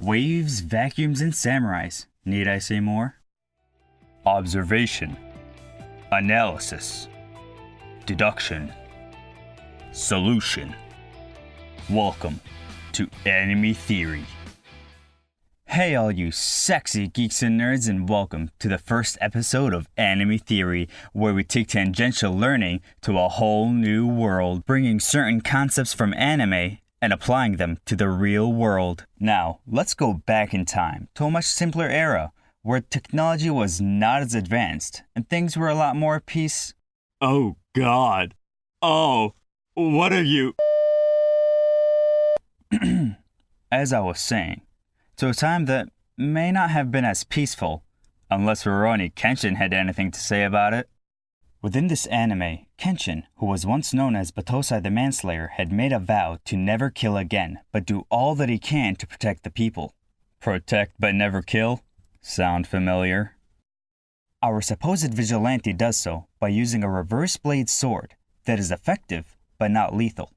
Waves, vacuums, and samurais. Need I say more? Observation, analysis, deduction, solution. Welcome to Anime Theory. Hey all you sexy geeks and nerds, and welcome to the first episode of Anime Theory, where we take tangential learning to a whole new world, bringing certain concepts from anime and applying them to the real world. Now, let's go back in time to a much simpler era, where technology was not as advanced and things were a lot more at peace. Oh God. Oh, what are you? As I was saying, to a time that may not have been as peaceful, unless Rurouni Kenshin had anything to say about it. Within this anime, Kenshin, who was once known as Batosai the Manslayer, had made a vow to never kill again, but do all that he can to protect the people. Protect but never kill? Sound familiar? Our supposed vigilante does so by using a reverse blade sword that is effective but not lethal.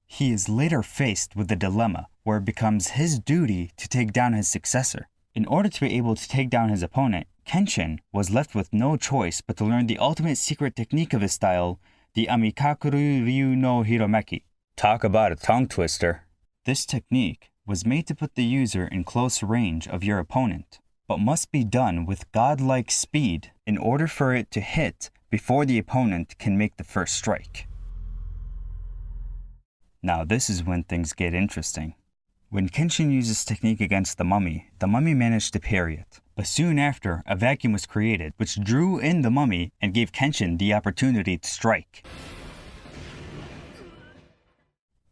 He is later faced with a dilemma where it becomes his duty to take down his successor. In order to be able to take down his opponent, Kenshin was left with no choice but to learn the ultimate secret technique of his style, the Amikaku Ryu no Hiromeki. Talk about a tongue twister. This technique was made to put the user in close range of your opponent, but must be done with godlike speed in order for it to hit before the opponent can make the first strike. Now this is when things get interesting. When Kenshin used this technique against the mummy managed to parry it. But soon after, a vacuum was created, which drew in the mummy and gave Kenshin the opportunity to strike.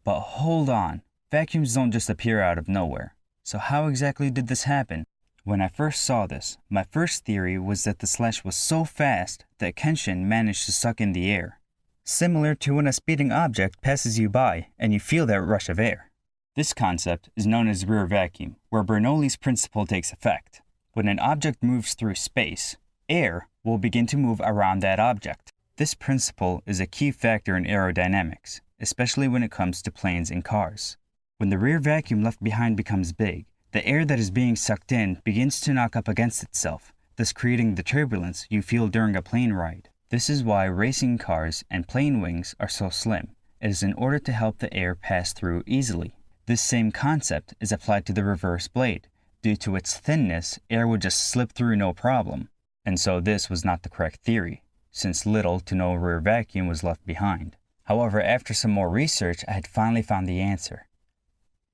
But hold on, vacuums don't just appear out of nowhere. So how exactly did this happen? When I first saw this, my first theory was that the slash was so fast that Kenshin managed to suck in the air. Similar to when a speeding object passes you by and you feel that rush of air. This concept is known as rear vacuum, where Bernoulli's principle takes effect. When an object moves through space, air will begin to move around that object. This principle is a key factor in aerodynamics, especially when it comes to planes and cars. When the rear vacuum left behind becomes big, the air that is being sucked in begins to knock up against itself, thus creating the turbulence you feel during a plane ride. This is why racing cars and plane wings are so slim. It is in order to help the air pass through easily. This same concept is applied to the reverse blade. Due to its thinness, air would just slip through no problem. And so this was not the correct theory, since little to no rear vacuum was left behind. However, after some more research, I had finally found the answer.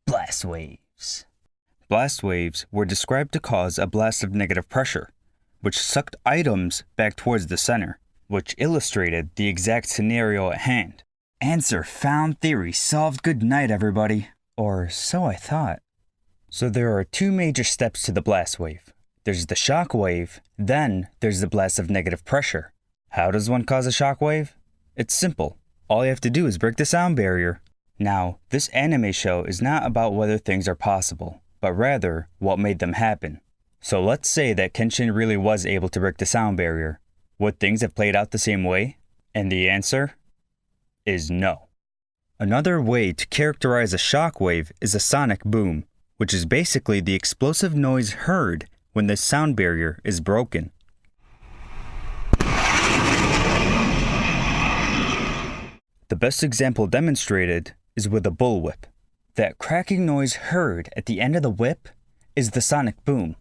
Blast waves. Blast waves were described to cause a blast of negative pressure, which sucked items back towards the center, which illustrated the exact scenario at hand. Answer found, theory solved. Good night, everybody. Or so I thought. So there are two major steps to the blast wave. There's the shock wave, then there's the blast of negative pressure. How does one cause a shock wave? It's simple. All you have to do is break the sound barrier. Now, this anime show is not about whether things are possible, but rather what made them happen. So let's say that Kenshin really was able to break the sound barrier. Would things have played out the same way? And the answer is no. Another way to characterize a shock wave is a sonic boom, which is basically the explosive noise heard when the sound barrier is broken. The best example demonstrated is with a bullwhip. That cracking noise heard at the end of the whip is the sonic boom.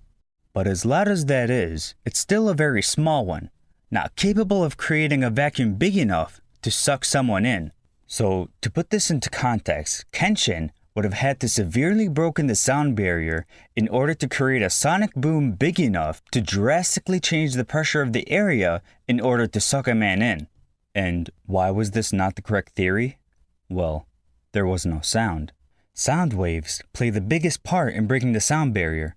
But as loud as that is, it's still a very small one, not capable of creating a vacuum big enough to suck someone in. So, to put this into context, Kenshin would have had to severely broken the sound barrier in order to create a sonic boom big enough to drastically change the pressure of the area in order to suck a man in. And why was this not the correct theory? Well, there was no sound. Sound waves play the biggest part in breaking the sound barrier.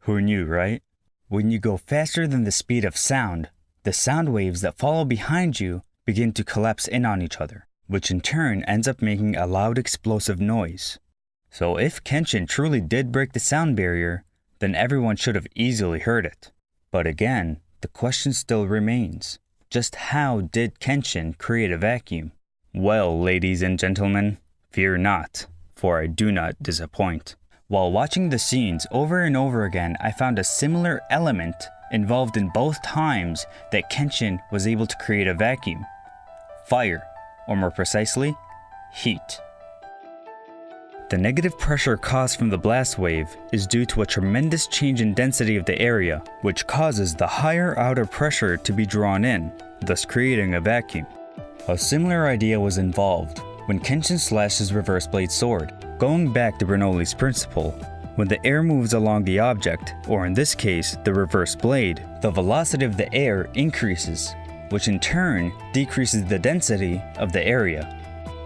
Who knew, right? When you go faster than the speed of sound, the sound waves that follow behind you begin to collapse in on each other, which in turn ends up making a loud explosive noise. So if Kenshin truly did break the sound barrier, then everyone should have easily heard it. But again, the question still remains. Just how did Kenshin create a vacuum? Well, ladies and gentlemen, fear not, for I do not disappoint. While watching the scenes over and over again, I found a similar element involved in both times that Kenshin was able to create a vacuum. Fire, or more precisely, heat. The negative pressure caused from the blast wave is due to a tremendous change in density of the area, which causes the higher outer pressure to be drawn in, thus creating a vacuum. A similar idea was involved when Kenshin slashed his reverse blade sword. Going back to Bernoulli's principle, when the air moves along the object, or in this case, the reverse blade, the velocity of the air increases, which in turn decreases the density of the area.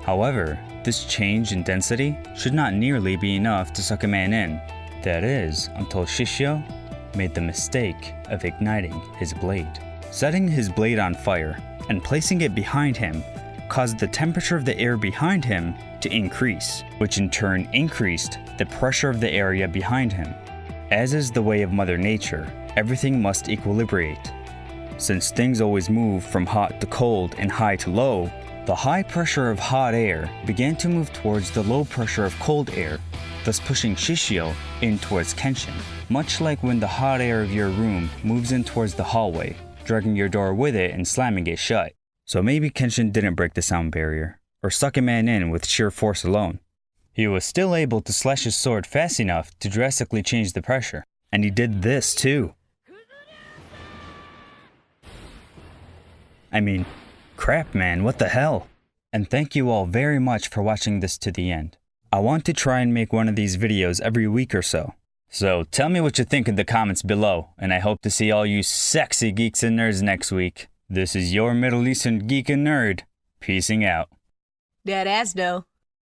However, this change in density should not nearly be enough to suck a man in. That is, until Shishio made the mistake of igniting his blade. Setting his blade on fire and placing it behind him caused the temperature of the air behind him to increase, which in turn increased the pressure of the area behind him. As is the way of Mother Nature, everything must equilibrate. Since things always move from hot to cold and high to low, the high pressure of hot air began to move towards the low pressure of cold air, thus pushing Shishio in towards Kenshin. Much like when the hot air of your room moves in towards the hallway, dragging your door with it and slamming it shut. So maybe Kenshin didn't break the sound barrier, or suck a man in with sheer force alone. He was still able to slash his sword fast enough to drastically change the pressure. And he did this too. I mean, crap man, what the hell? And thank you all very much for watching this to the end. I want to try and make one of these videos every week or so. So tell me what you think in the comments below, and I hope to see all you sexy geeks and nerds next week. This is your Middle Eastern geek and nerd, peacing out. Dead ass though.